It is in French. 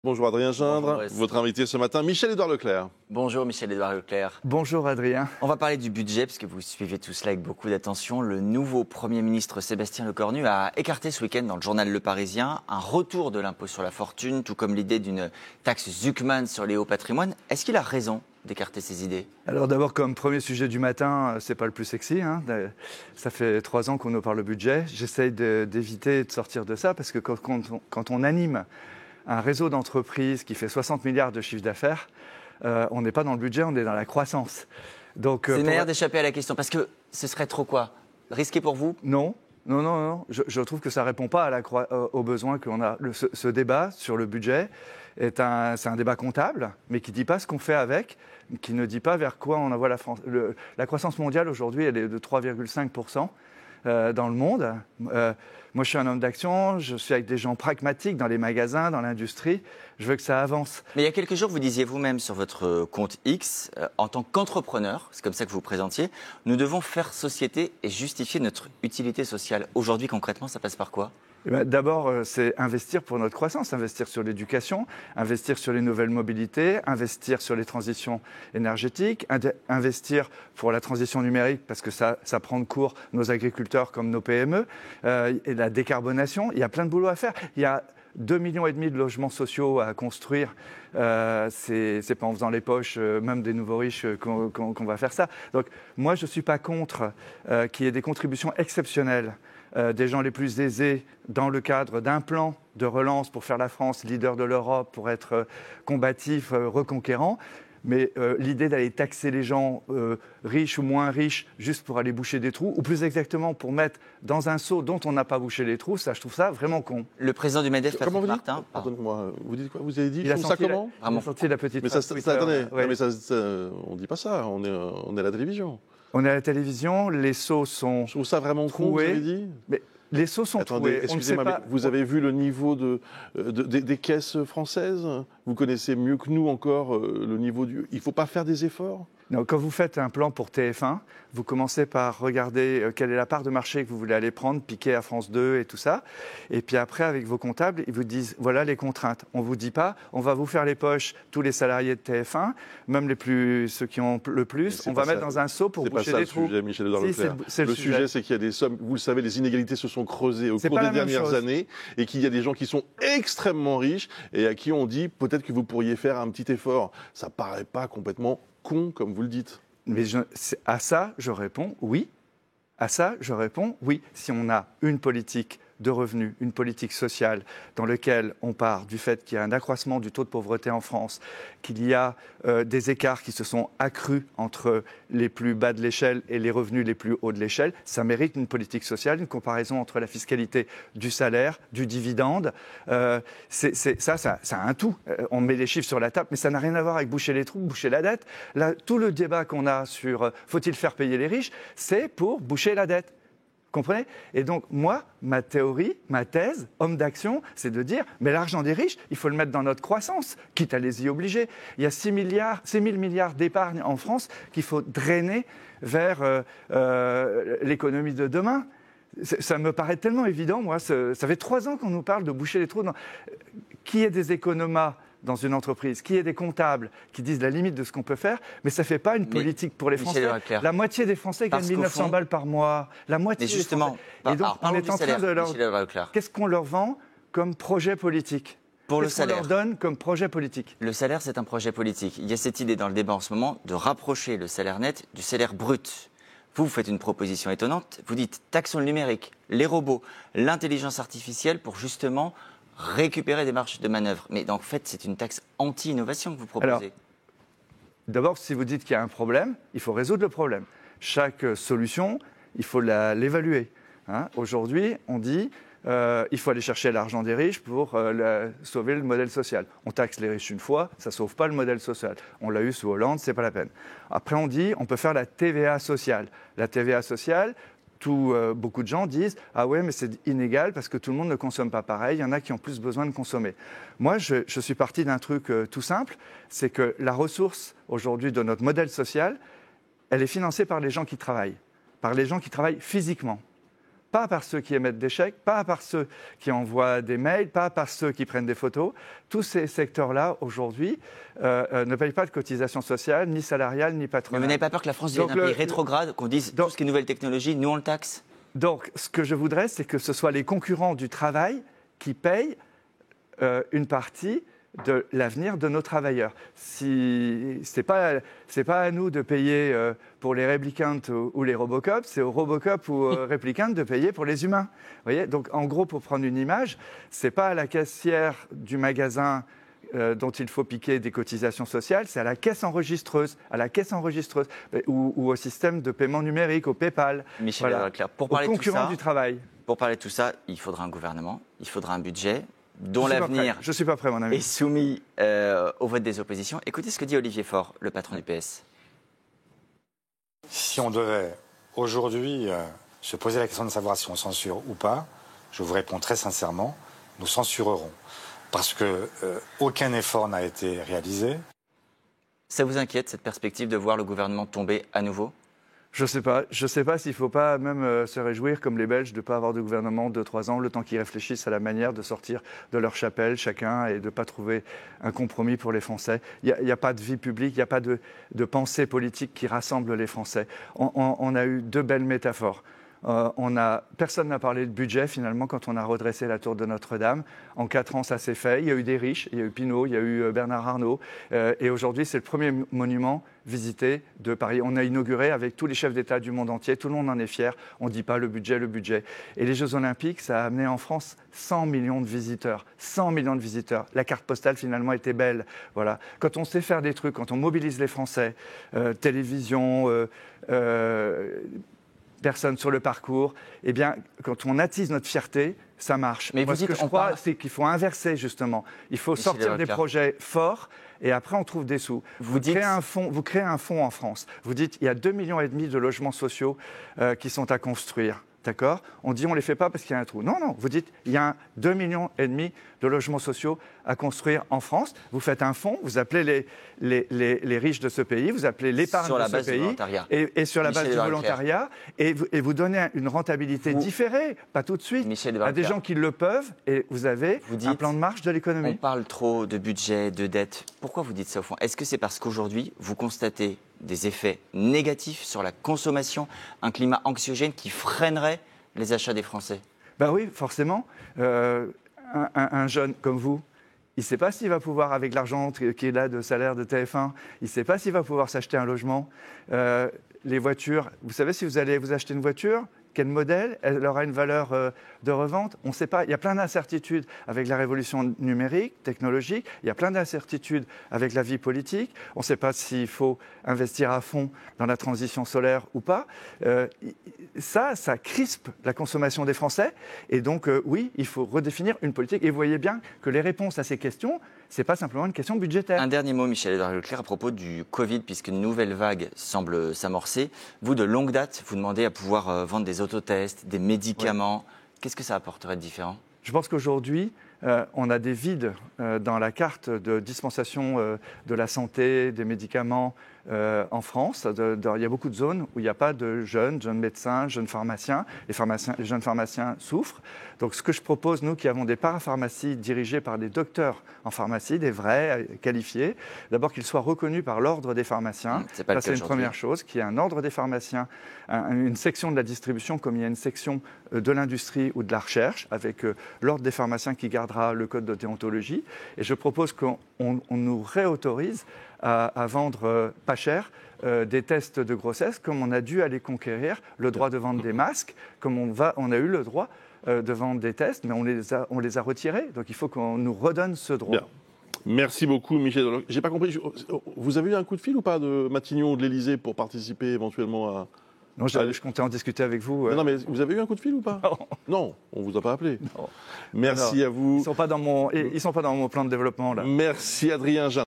Bonjour Adrien Gindre, Bonjour, votre invité ce matin, Michel-Édouard Leclerc. Bonjour Michel-Édouard Leclerc. Bonjour Adrien. On va parler du budget, parce que vous suivez tout cela avec beaucoup d'attention. Le nouveau Premier ministre Sébastien Lecornu a écarté ce week-end dans le journal Le Parisien un retour de l'impôt sur la fortune, tout comme l'idée d'une taxe Zuckman sur les hauts patrimoines. Est-ce qu'il a raison d'écarter ces idées? Alors d'abord, comme premier sujet du matin, c'est pas le plus sexy. Ça fait 3 ans qu'on nous parle de budget. J'essaye d'éviter de sortir de ça, parce que quand on anime un réseau d'entreprises qui fait 60 milliards de chiffre d'affaires, on n'est pas dans le budget, on est dans la croissance. Donc, c'est une manière d'échapper à la question, parce que ce serait trop quoi? Risqué pour vous? Non. Je trouve que ça ne répond pas aux besoins que l'on a. Ce débat sur le budget, c'est un débat comptable, mais qui ne dit pas ce qu'on fait avec, qui ne dit pas vers quoi on envoie la France. La croissance mondiale, aujourd'hui, elle est de 3,5%. Dans le monde. Moi, je suis un homme d'action, je suis avec des gens pragmatiques dans les magasins, dans l'industrie. Je veux que ça avance. Mais il y a quelques jours, vous disiez vous-même sur votre compte X, en tant qu'entrepreneur, c'est comme ça que vous vous présentiez, nous devons faire société et justifier notre utilité sociale. Aujourd'hui, concrètement, ça passe par quoi? D'abord, c'est investir pour notre croissance, investir sur l'éducation, investir sur les nouvelles mobilités, investir sur les transitions énergétiques, investir pour la transition numérique, parce que ça prend de court nos agriculteurs comme nos PME, et la décarbonation. Il y a plein de boulot à faire. Il y a 2,5 millions de logements sociaux à construire. C'est pas en faisant les poches, même des nouveaux riches, qu'on va faire ça. Donc, moi, je ne suis pas contre qu'il y ait des contributions exceptionnelles des gens les plus aisés dans le cadre d'un plan de relance pour faire la France leader de l'Europe, pour être combatif, reconquérant. Mais l'idée d'aller taxer les gens riches ou moins riches juste pour aller boucher des trous, ou plus exactement pour mettre dans un seau dont on n'a pas bouché les trous, ça, je trouve ça vraiment con. Le président du MEDEF, Comment vous dites? Martin, Pardonnez-moi, vous dites quoi? Vous avez dit? Il a ça comment? il a sorti la petite Mais phrase Twitter. attendez, Ouais. non, mais on ne dit pas ça, on est à la télévision. On est à la télévision, les seaux sont Je trouve ça vraiment con, vous troués. avez dit? Mais les seaux sont Attendez, troués. On ne sait excusez-moi, pas. mais vous avez vu le niveau des caisses françaises? Vous connaissez mieux que nous encore le niveau du... Il ne faut pas faire des efforts? Non, quand vous faites un plan pour TF1, vous commencez par regarder quelle est la part de marché que vous voulez aller prendre, piquer à France 2 et tout ça. Et puis après, avec vos comptables, ils vous disent, voilà les contraintes. On ne vous dit pas, on va vous faire les poches, tous les salariés de TF1, même ceux qui ont le plus, on va mettre dans un seau pour boucher des trous. C'est pas ça le sujet, Michel-Édouard Leclerc. C'est le sujet, c'est qu'il y a des sommes, vous le savez, les inégalités se sont creusées au cours des dernières années, et qu'il y a des gens qui sont extrêmement riches et à qui on dit, peut-être que vous pourriez faire un petit effort. Ça ne paraît pas complètement con, comme vous le dites. Mais à ça, je réponds oui. À ça, je réponds oui. Si on a une politique de revenus, une politique sociale dans laquelle on part du fait qu'il y a un accroissement du taux de pauvreté en France, qu'il y a des écarts qui se sont accrus entre les plus bas de l'échelle et les revenus les plus hauts de l'échelle, ça mérite une politique sociale, une comparaison entre la fiscalité du salaire, du dividende. Ça a un tout. On met les chiffres sur la table, mais ça n'a rien à voir avec boucher les trous, boucher la dette. Là, tout le débat qu'on a sur faut-il faire payer les riches, c'est pour boucher la dette. Comprenez? Et donc, moi, ma théorie, ma thèse, homme d'action, c'est de dire, mais l'argent des riches, il faut le mettre dans notre croissance, quitte à les y obliger. Il y a 6 000 milliards d'épargne en France qu'il faut drainer vers l'économie de demain. Ça me paraît tellement évident, moi. Ça fait 3 ans qu'on nous parle de boucher les trous. Qui est des économas dans une entreprise, qui est des comptables qui disent la limite de ce qu'on peut faire, mais ça ne fait pas une politique pour les Français. La moitié des Français gagnent 1 900 balles par mois. La moitié. Mais justement, et donc, on est en train de leur... Qu'est-ce qu'on leur vend comme projet politique? Pour le salaire. Qu'est-ce qu'on leur donne comme projet politique? Le salaire, c'est un projet politique. Il y a cette idée dans le débat en ce moment de rapprocher le salaire net du salaire brut. Vous faites une proposition étonnante. Vous dites taxons le numérique, les robots, l'intelligence artificielle pour justement récupérer des marges de manœuvre. Mais en fait, c'est une taxe anti-innovation que vous proposez. Alors, d'abord, si vous dites qu'il y a un problème, il faut résoudre le problème. Chaque solution, il faut l'évaluer. Aujourd'hui, on dit il faut aller chercher l'argent des riches pour sauver le modèle social. On taxe les riches une fois, ça ne sauve pas le modèle social. On l'a eu sous Hollande, ce n'est pas la peine. Après, on dit on peut faire la TVA sociale. La TVA sociale, beaucoup de gens disent « Ah ouais, mais c'est inégal parce que tout le monde ne consomme pas pareil, il y en a qui ont plus besoin de consommer. » Moi, je suis parti d'un truc tout simple, c'est que la ressource aujourd'hui de notre modèle social, elle est financée par les gens qui travaillent, par les gens qui travaillent physiquement. pas par ceux qui émettent des chèques, pas par ceux qui envoient des mails, pas par ceux qui prennent des photos. Tous ces secteurs-là, aujourd'hui, ne payent pas de cotisations sociales, ni salariales, ni patronales. Mais vous n'avez pas peur que la France devienne un pays rétrograde, qu'on dise tout ce qui est nouvelles technologies, nous on le taxe? Donc, ce que je voudrais, c'est que ce soit les concurrents du travail qui payent une partie de l'avenir de nos travailleurs. Si c'est pas à nous de payer pour les Replicants ou les Robocop, c'est aux Robocop ou aux Replicants de payer pour les humains. Vous voyez, donc en gros, pour prendre une image, c'est pas à la caissière du magasin dont il faut piquer des cotisations sociales, c'est à la caisse enregistreuse, ou au système de paiement numérique, au PayPal. Michel Leclerc, pour parler aux concurrents du travail. Pour parler de tout ça, il faudra un gouvernement, il faudra un budget dont l'avenir est soumis au vote des oppositions. Écoutez ce que dit Olivier Faure, le patron du PS. Si on devait aujourd'hui se poser la question de savoir si on censure ou pas, je vous réponds très sincèrement, nous censurerons. Parce qu'aucun effort n'a été réalisé. Ça vous inquiète, cette perspective de voir le gouvernement tomber à nouveau ? Je ne sais pas. Je ne sais pas s'il ne faut pas même se réjouir, comme les Belges, de ne pas avoir de gouvernement 2-3 ans, le temps qu'ils réfléchissent à la manière de sortir de leur chapelle, chacun, et de ne pas trouver un compromis pour les Français. Il n'y a pas de vie publique, il n'y a pas de pensée politique qui rassemble les Français. On a eu 2 belles métaphores. Personne n'a parlé de budget, finalement, quand on a redressé la tour de Notre-Dame. En 4 ans, ça s'est fait. Il y a eu des riches, il y a eu Pinault, il y a eu Bernard Arnault. Et aujourd'hui, c'est le premier monument visité de Paris. On a inauguré avec tous les chefs d'État du monde entier. Tout le monde en est fier. On ne dit pas le budget, le budget. Et les Jeux Olympiques, ça a amené en France 100 millions de visiteurs. 100 millions de visiteurs. La carte postale, finalement, était belle. Voilà. Quand on sait faire des trucs, quand on mobilise les Français, télévision, personnes sur le parcours, eh bien, quand on attise notre fierté, ça marche. Mais moi, ce que je crois, c'est qu'il faut inverser, justement. Il faut sortir des projets forts et après, on trouve des sous. Vous créez un fonds en France. Vous dites, il y a 2,5 millions de logements sociaux qui sont à construire. D'accord ? On dit on ne les fait pas parce qu'il y a un trou. Non, non, vous dites il y a 2,5 millions de logements sociaux à construire en France. Vous faites un fonds, vous appelez les riches de ce pays, vous appelez l'épargne de ce pays. Et sur la base du volontariat. Et vous donnez une rentabilité différée, pas tout de suite, à des gens qui le peuvent. Et vous avez un plan de marche de l'économie. On parle trop de budget, de dette. Pourquoi vous dites ça au fond ? Est-ce que c'est parce qu'aujourd'hui, vous constatez des effets négatifs sur la consommation, un climat anxiogène qui freinerait les achats des Français? Ben oui, forcément. Un jeune comme vous, il ne sait pas s'il va pouvoir, avec l'argent qui est là de salaire de TF1, il ne sait pas s'il va pouvoir s'acheter un logement. Les voitures, vous savez si vous allez vous acheter une voiture, quel modèle, elle aura une valeur de revente, on ne sait pas. Il y a plein d'incertitudes avec la révolution numérique, technologique, il y a plein d'incertitudes avec la vie politique, on ne sait pas s'il faut investir à fond dans la transition solaire ou pas. Ça crispe la consommation des Français et donc oui, il faut redéfinir une politique. Et vous voyez bien que les réponses à ces questions, ce n'est pas simplement une question budgétaire. Un dernier mot, Michel Leclerc, à propos du Covid, puisqu'une nouvelle vague semble s'amorcer. Vous, de longue date, vous demandez à pouvoir vendre des autotests, des médicaments. Oui. Qu'est-ce que ça apporterait de différent ? Je pense qu'aujourd'hui, on a des vides dans la carte de dispensation de la santé, des médicaments en France. Il y a beaucoup de zones où il n'y a pas de jeunes médecins, jeunes pharmaciens. Les jeunes pharmaciens souffrent. Donc ce que je propose, nous qui avons des parapharmacies dirigées par des docteurs en pharmacie, des vrais, qualifiés, d'abord qu'ils soient reconnus par l'ordre des pharmaciens. C'est une première chose, qu'il y ait un ordre des pharmaciens, une section de la distribution comme il y a une section de l'industrie ou de la recherche, avec l'ordre des pharmaciens qui gardera le code de déontologie. Et je propose qu'on nous réautorise à vendre pas cher des tests de grossesse, comme on a dû aller conquérir le droit de vendre des masques, comme on a eu le droit de vendre des tests, mais on les a retirés. Donc il faut qu'on nous redonne ce droit. Bien. Merci beaucoup, Michel. J'ai pas compris. Vous avez eu un coup de fil ou pas de Matignon ou de l'Élysée pour participer éventuellement à... Non, je comptais en discuter avec vous. Non, mais vous avez eu un coup de fil ou pas ? Non, on ne vous a pas appelé. Non. Merci à vous. Ils ne sont pas dans mon plan de développement, là. Merci, Adrien Jean.